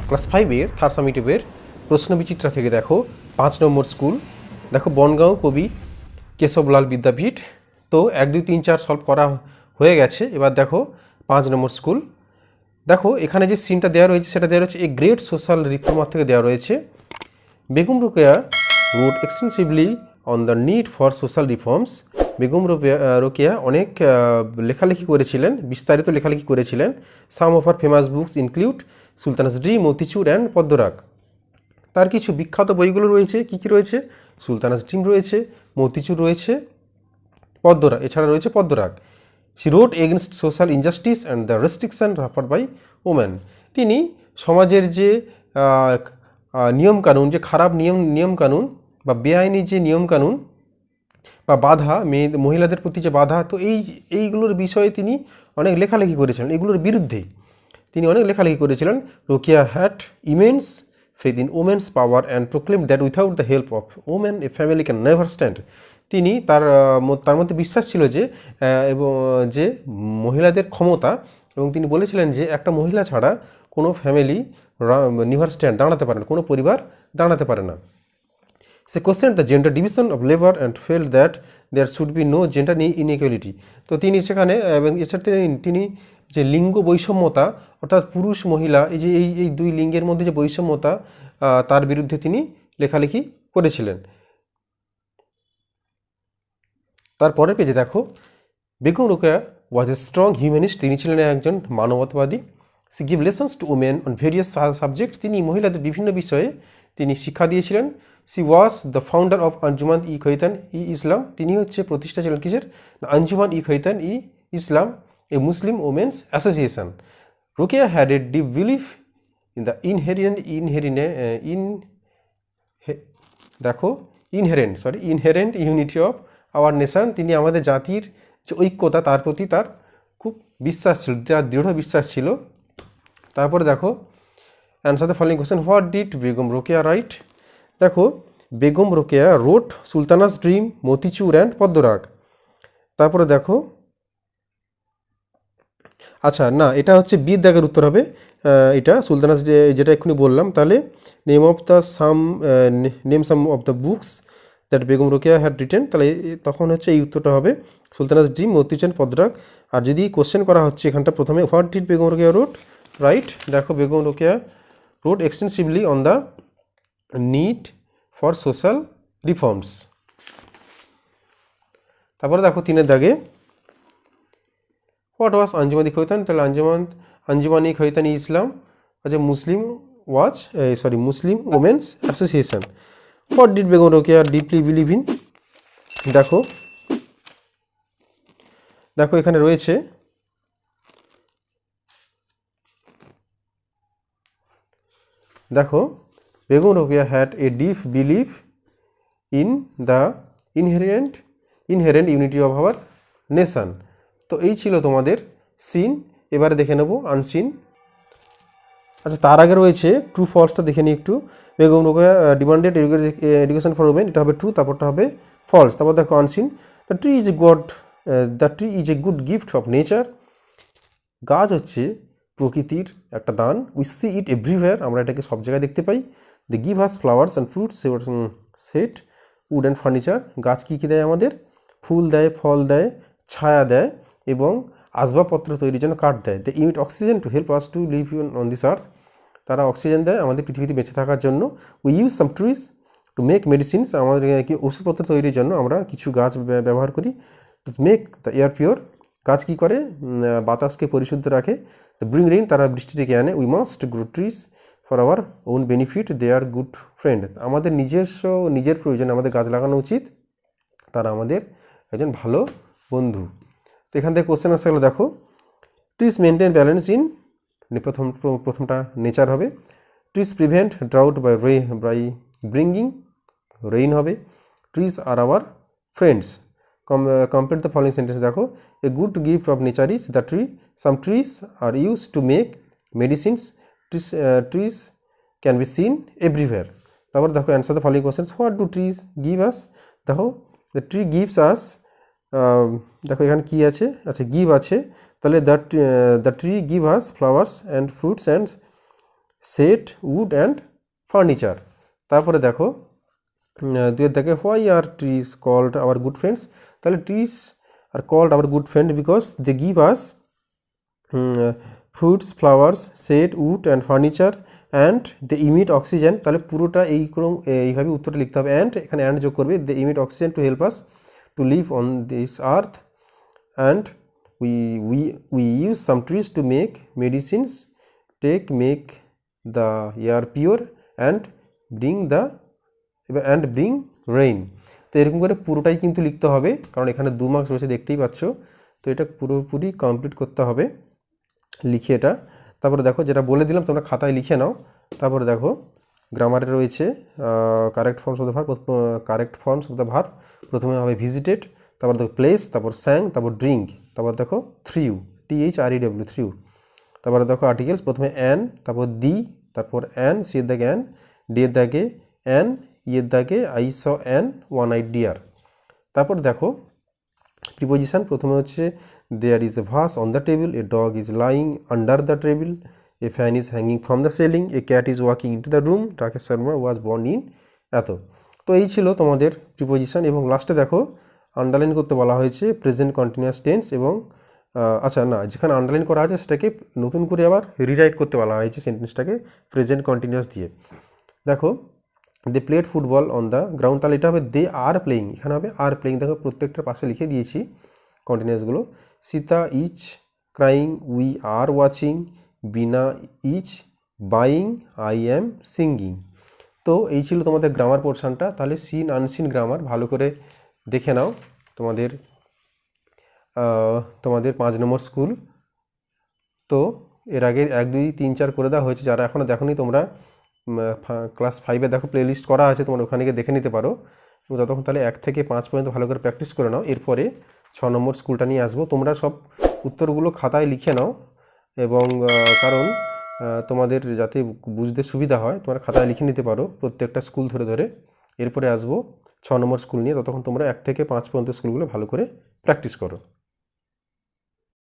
Class 5-এর third সামিটিভের প্রশ্নবিচিত্রা থেকে দেখো 5 নম্বর school. দেখো বনগাঁও কবি কেশবলাল বিদ্যাপীঠ। তো 1 2 3 4 সলভ করা হয়ে গেছে। এবার দেখো 5 নম্বর স্কুল। দেখো এখানে যে সিনটা দেওয়া রয়েছে সেটা দেওয়া রয়েছে এ গ্রেট সোশ্যাল রিফর্মার থেকে দেওয়া রয়েছে। Begum Rokeya wrote extensively on the need for social reforms. Begum Rokeya অনেক লেখালেখি করেছিলেন, বিস্তারিত লেখালেখি করেছিলেন। Some of her famous books include Sultana's dream, Motichur and Padmarag. তার কিছু বিখ্যাত বইগুলো রয়েছে। কি কি রয়েছে? সুলতানাস ড্রিম রয়েছে, মতিচুর রয়েছে, পদ্মরাগ, এছাড়া রয়েছে Padmarag. She wrote against social injustice and the restriction suffered by woman. তিনি সমাজের যে নিয়মকানুন, যে খারাপ নিয়মকানুন বা বেআইনি যে নিয়মকানুন বা বাধা, মহিলাদের প্রতি যে বাধা, তো এইগুলোর বিষয়ে তিনি অনেক লেখালেখি করেছিলেন। এগুলোর বিরুদ্ধে তিনি অনেক লেখালেখি করেছিলেন। Rokeya had immense faith in women's power and proclaimed that without the help of women a family can never stand. তিনি তার মধ্যে বিশ্বাস ছিল যে যে মহিলাদের ক্ষমতা, এবং তিনি বলেছিলেন যে একটা মহিলা ছাড়া কোনো ফ্যামিলি নেভার স্ট্যান্ড, দাঁড়াতে পারে না, কোনো পরিবার দাঁড়াতে পারে না। সে questioned the gender division of labor and felt that there should be no gender inequality. তো তিনি সেখানে, এবং এছাড়া তিনি যে লিঙ্গ বৈষম্যতা, অর্থাৎ পুরুষ মহিলা, এই দুই লিঙ্গের মধ্যে যে বৈষম্যতা, তার বিরুদ্ধে তিনি লেখালেখি করেছিলেন। তারপরের পেজে দেখো, Begum Rokeya was a strong humanist. তিনি ছিলেন একজন মানবতাবাদী। She give lessons to women on various subject. তিনি মহিলাদের বিভিন্ন বিষয়ে তিনি শিক্ষা দিয়েছিলেন। She was the founder of Anjuman e Khawateen e Islam. তিনি হচ্ছে প্রতিষ্ঠা ছিলেন কিসের? Anjuman e Khawateen e Islam, a Muslim women's association. Rokeya had a deep belief in the inherent unity of our nation. তিনি আমাদের জাতির যে ঐক্যতা, তার প্রতি তার খুব বিশ্বাস ছিল, তার দৃঢ় বিশ্বাস ছিল। তারপরে দেখো, answer the following question, what did Begum Rokeya right? দেখো, বেগম রোকেয়া রোট সুলতানাস ড্রিম, মতিচুর অ্যান্ড পদ্মরাগ। তারপরে দেখো, আচ্ছা না, এটা হচ্ছে বি দাগের উত্তর হবে। এটা সুলতানাস, যেটা এক্ষুনি বললাম। তাহলে name some of the books that Begum Rokeya had written, তাহলে তখন হচ্ছে এই উত্তরটা হবে সুলতানাস ড্রিম, মতিচুর অ্যান্ড পদ্মরাগ। আর যদি কোশ্চেন করা হচ্ছে এখানটা প্রথমে, what did Begum Rokeya wrote right? দেখো, Begum Rokeya wrote extensively on the need for social reforms. তারপরে দেখো 3 দাগে, হোয়াট ওয়াজ আঞ্জুমান ই খৈতান? তাহলে আঞ্জুমান ই খৈতান ই ইসলাম আচ্ছা Muslim women's association. What did Begum Rokeya deeply believe in? দেখো এখানে রয়েছে, দেখো, Begum Rokeya had a deep believe in the inherent unity of our nation. তো এই ছিল তোমাদের সিন। এবারে দেখে নেব আনসিন। আচ্ছা, তার আগে রয়েছে ট্রু ফলসটা দেখে নিই একটু। Begum Rokeya demanded education for women, এটা হবে ট্রু, তারপরটা হবে ফলস। তারপর দেখো unseen, the tree is a good gift of nature. গাছ হচ্ছে প্রকৃতির একটা দান। উই সি ইট এভরিওয়্যার, আমরা এটাকে সব জায়গায় দেখতে পাই। They give us flowers and fruits, set wood and furniture. গাছ কী কী দেয় আমাদের? ফুল দেয়, ফল দেয়, ছায়া দেয়, এবং আসবাবপত্র তৈরির জন্য কাঠ দেয়। They emit oxygen to help us to live on this earth. তারা অক্সিজেন দেয় আমাদের পৃথিবীতে বেঁচে থাকার জন্য। We use some trees to make medicines, আমাদের কি ওষুধপত্র তৈরির জন্য আমরা কিছু গাছ ব্যবহার করি। To make the air pure, গাছ কী করে? বাতাসকে পরিশুদ্ধ রাখে। দ্য ব্রিং রেইন, তারা বৃষ্টি ডেকে আনে। We must grow trees for our own benefit, they are good friend. আমাদের নিজের প্রয়োজনে আমাদের গাছ লাগানো উচিত, তারা আমাদের একজন ভালো বন্ধু। তো এখান থেকে কোশ্চেন আসলে দেখো, ট্রিজ মেনটেন ব্যালেন্স ইন, প্রথমটা নেচার হবে। Trees prevent drought by bringing rain হবে। Trees are our friends. Complete the following sentence. দেখো, a good gift of nature is the tree. Some trees are use to make medicines. Trees can be seen everywhere. তারপর দেখো, answer the following questions. What do trees give us? দেখো, the tree gives us, দেখো এখানে কি আছে? আচ্ছা, give আছে, তাহলে the tree give us flowers and fruits and set wood and furniture. তারপরে দেখো দুয়ের দেখে why are trees called our good friends. তাহলে trees are called our good friend because they give us fruits, flowers, set wood and furniture and they emit oxygen. তাহলে পুরোটা এইভাবে উত্তরটা লিখতে হবে। অ্যান্ড এখানে অ্যান্ড যোগ করবে, they emit oxygen to help us to live on this earth and we use some trees to make medicines, make the air pure and bring rain. তো এরকম করে পুরোটাই কিন্তু লিখতে হবে, কারণ এখানে 2 মার্কস রয়েছে দেখতেই পাচ্ছ। তো এটা পুরোপুরি কমপ্লিট করতে হবে লিখে এটা। তারপরে দেখো যেটা বলে দিলাম তোমরা খাতায় লিখে নাও। তারপরে দেখো গ্রামারে রয়েছে correct forms of the verb. প্রথমে হবে ভিজিটেড, তারপর দেখো প্লেস, তারপর স্যাং, তারপর ড্রিঙ্ক, তারপর দেখো থ্রিউ, THREW থ্রিউ। তারপরে দেখো আর্টিকেলস, প্রথমে অ্যান, তারপর দি, তারপর অ্যান, সি এর দাগে অ্যান, ডি এর দাগে অ্যান, ইয়ের দাগে I saw an one eyed deer. তারপর দেখো প্রিপোজিশন, প্রথমে হচ্ছে there is a vase on the table, a dog is lying under the table, a fan is hanging from the ceiling, a cat is walking into the room, Rakesh Sharma was born in এত। তো এই ছিল তোমাদের preposition. এবং লাস্টে দেখো underline করতে বলা হয়েছে প্রেজেন্ট কন্টিনিউয়াস টেন্স এবং আচ্ছা না, যেখানে আন্ডারলাইন করা আছে সেটাকে নতুন করে আবার রিরাইট করতে বলা হয়েছে সেন্টেন্সটাকে প্রেজেন্ট কন্টিনিউয়াস দিয়ে। দেখো they played football on the ground, তাহলে এটা হবে দে আর প্লেয়িং, এখানে হবে আর প্লেয়িং। দেখো প্রত্যেকটার পাশে লিখে দিয়েছি কন্টিনিউয়াসগুলো। Sita is crying, we are watching, Bina is buying, I am singing. তো এই ছিল তোমাদের গ্রামার পোর্শনটা। তাহলে সিন আনসিন গ্রামার ভালো করে দেখে নাও। তোমাদের 5 নম্বর স্কুল। তো এর আগে 1, 2, 3, 4 করে দেওয়া হয়েছে। যারা এখনও দেখোনি তোমরা ক্লাস 5-এ দেখো প্লেলিস্ট করা আছে, তোমরা ওখানে গিয়ে দেখে নিতে পারো। এবং ততক্ষণ তাহলে 1 থেকে 5 পর্যন্ত ভালো করে প্র্যাকটিস করে নাও। এরপরে 6 নম্বর স্কুলটা নিয়ে আসবো। তোমরা সব উত্তরগুলো খাতায় লিখে নাও, এবং কারণ তোমাদের যাতে বুঝতে সুবিধা হয় তোমরা খাতায় লিখে নিতে পারো প্রত্যেকটা স্কুল ধরে ধরে। এরপরে আসবো 6 নম্বর স্কুল নিয়ে। ততক্ষণ তোমরা 1 থেকে 5 পর্যন্ত স্কুলগুলো ভালো করে প্র্যাকটিস করো।